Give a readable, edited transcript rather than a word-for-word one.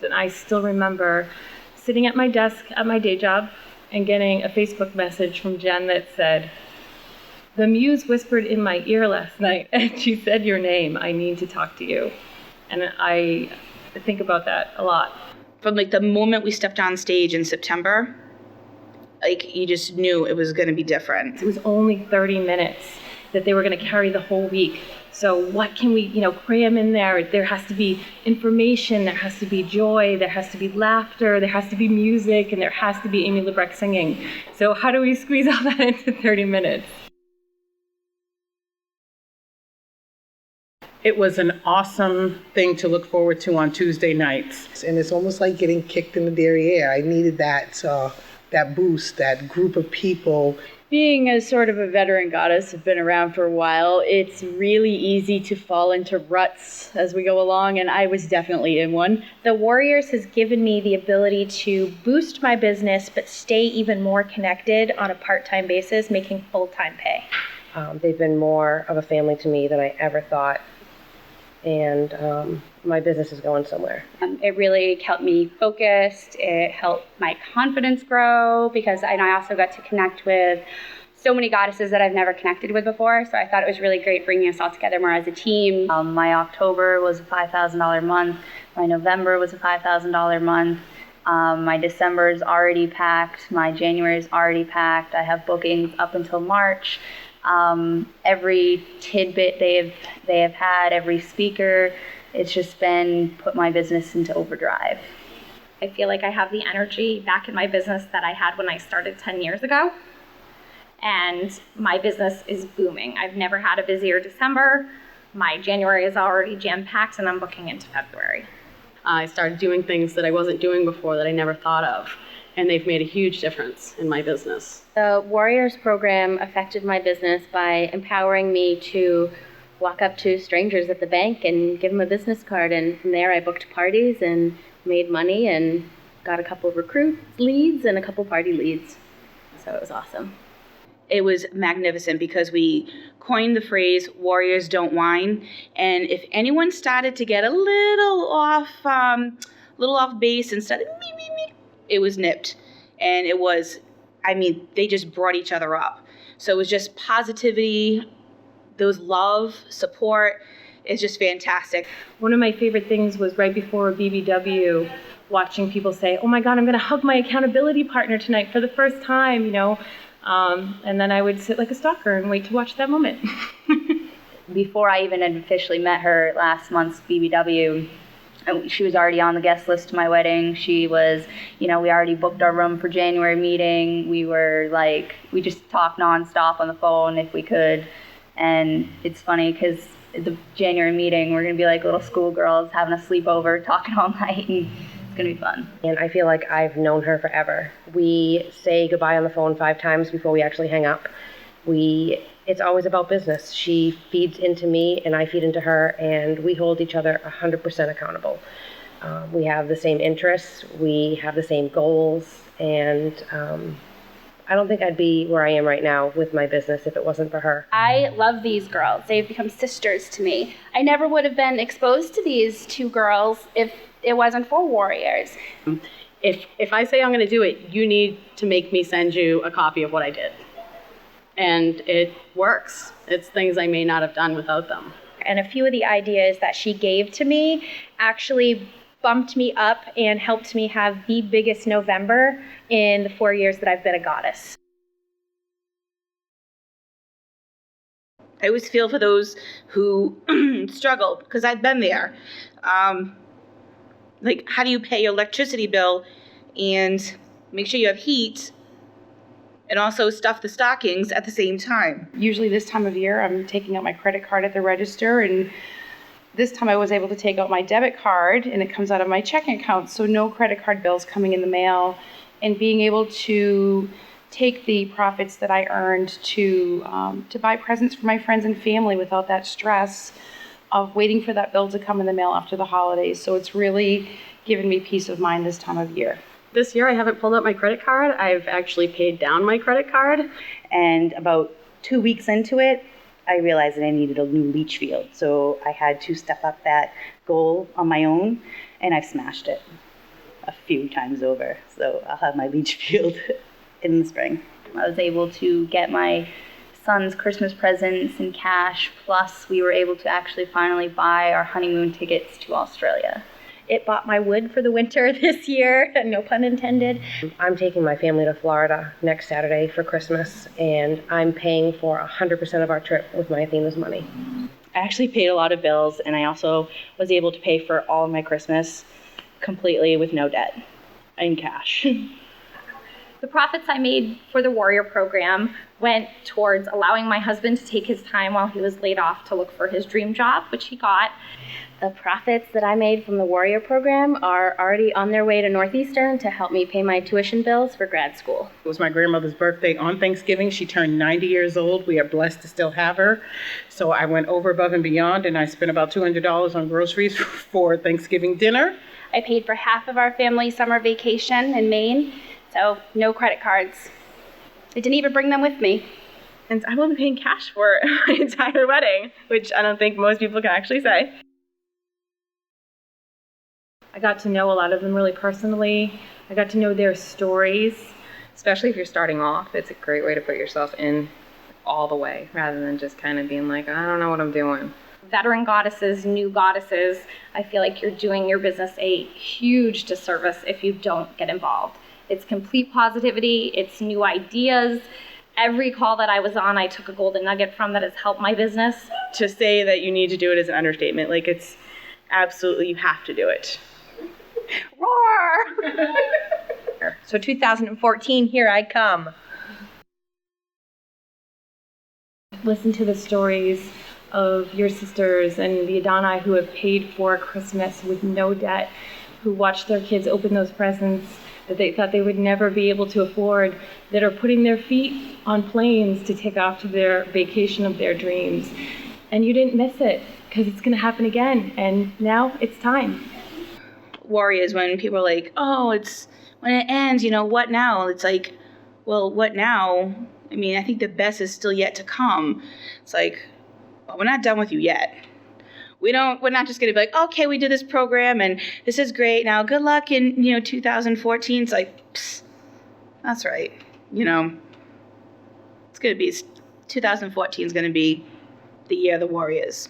And I still remember sitting at my desk at my day job and getting a Facebook message from Jen that said, "The muse whispered in my ear last night and she said your name. I need to talk to you." And I think about that a lot. From like the moment we stepped on stage in September, like you just knew it was going to be different. It was only 30 minutes that they were going to carry the whole week. So what can we, cram in there? There has to be information, there has to be joy, there has to be laughter, there has to be music, and there has to be Amy Lebrecht singing. So how do we squeeze all that into 30 minutes? It was an awesome thing to look forward to on Tuesday nights. And it's almost like getting kicked in the derriere. I needed that boost, that group of people. Being a sort of a veteran goddess, I've been around for a while, it's really easy to fall into ruts as we go along, and I was definitely in one. The Warriors has given me the ability to boost my business, but stay even more connected on a part-time basis, making full-time pay. They've been more of a family to me than I ever thought, and my business is going somewhere. It really kept me focused. It helped my confidence grow because I also got to connect with so many goddesses that I've never connected with before. So I thought it was really great bringing us all together more as a team. My October was a $5,000 month. My November was a $5,000 month. My December is already packed. My January is already packed. I have bookings up until March. Every tidbit they have had, every speaker, it's just been put my business into overdrive. I feel like I have the energy back in my business that I had when I started 10 years ago. And my business is booming. I've never had a busier December. My January is already jam-packed and I'm booking into February. I started doing things that I wasn't doing before that I never thought of. And they've made a huge difference in my business. The Warriors program affected my business by empowering me to walk up to strangers at the bank and give them a business card. And from there, I booked parties and made money and got a couple of recruit leads and a couple party leads. So it was awesome. It was magnificent because we coined the phrase "Warriors don't whine," and if anyone started to get a little off base and started me, it was nipped. And it was, they just brought each other up. So it was just positivity, those love, support. It's just fantastic. One of my favorite things was right before BBW, watching people say, "Oh my God, I'm going to hug my accountability partner tonight for the first time," and then I would sit like a stalker and wait to watch that moment. Before I even had officially met her last month's BBW, she was already on the guest list to my wedding. She was, we already booked our room for January meeting. We just talked nonstop on the phone if we could. And it's funny because at the January meeting, we're going to be like little schoolgirls having a sleepover, talking all night, and it's going to be fun. And I feel like I've known her forever. We say goodbye on the phone 5 times before we actually hang up. It's always about business. She feeds into me and I feed into her, and we hold each other 100% accountable. We have the same interests, we have the same goals, and I don't think I'd be where I am right now with my business if it wasn't for her. I love these girls. They've become sisters to me. I never would have been exposed to these 2 girls if it wasn't for Warriors. If I say I'm going to do it, you need to make me send you a copy of what I did. And it works. It's things I may not have done without them. And a few of the ideas that she gave to me actually bumped me up and helped me have the biggest November in the 4 years that I've been a goddess. I always feel for those who struggle because I've been there. Like, how do you pay your electricity bill and make sure you have heat and also stuff the stockings at the same time? Usually this time of year, I'm taking out my credit card at the register, and this time I was able to take out my debit card, and it comes out of my checking account, so no credit card bills coming in the mail, and being able to take the profits that I earned to buy presents for my friends and family without that stress of waiting for that bill to come in the mail after the holidays. So it's really given me peace of mind this time of year. This year I haven't pulled out my credit card. I've actually paid down my credit card. And about 2 weeks into it, I realized that I needed a new leach field. So I had to step up that goal on my own, and I've smashed it. a few times over. So I'll have my leach field in the spring. I was able to get my son's Christmas presents in cash, plus we were able to actually finally buy our honeymoon tickets to Australia. It bought my wood for the winter this year, no pun intended. I'm taking my family to Florida next Saturday for Christmas, and I'm paying for 100% of our trip with my Athena's money. I actually paid a lot of bills, and I also was able to pay for all of my Christmas completely with no debt, in cash. The profits I made for the Warrior program went towards allowing my husband to take his time while he was laid off to look for his dream job, which he got. The profits that I made from the Warrior program are already on their way to Northeastern to help me pay my tuition bills for grad school. It was my grandmother's birthday on Thanksgiving. She turned 90 years old. We are blessed to still have her. So I went over above and beyond, and I spent about $200 on groceries for Thanksgiving dinner. I paid for half of our family's summer vacation in Maine, so no credit cards. I didn't even bring them with me. And I will be paying cash for my entire wedding, which I don't think most people can actually say. I got to know a lot of them really personally. I got to know their stories. Especially if you're starting off, it's a great way to put yourself in all the way rather than just kind of being like, I don't know what I'm doing. Veteran goddesses, new goddesses, I feel like you're doing your business a huge disservice if you don't get involved. It's complete positivity, it's new ideas. Every call that I was on, I took a golden nugget from that has helped my business. To say that you need to do it is an understatement. Like, it's absolutely, you have to do it. Roar! So 2014, here I come. Listen to the stories of your sisters and the Adonai who have paid for Christmas with no debt, who watched their kids open those presents that they thought they would never be able to afford, that are putting their feet on planes to take off to their vacation of their dreams. And you didn't miss it, because it's going to happen again, and now it's time. Warriors, when people are like, oh, it's when it ends, what now? It's like, well, what now? I mean, I think the best is still yet to come. It's like, well, we're not done with you yet. We're not just going to be like, okay, we did this program and this is great. Now, good luck in, 2014. It's like, psst, that's right. It's going to be, 2014 is going to be the year of the Warriors.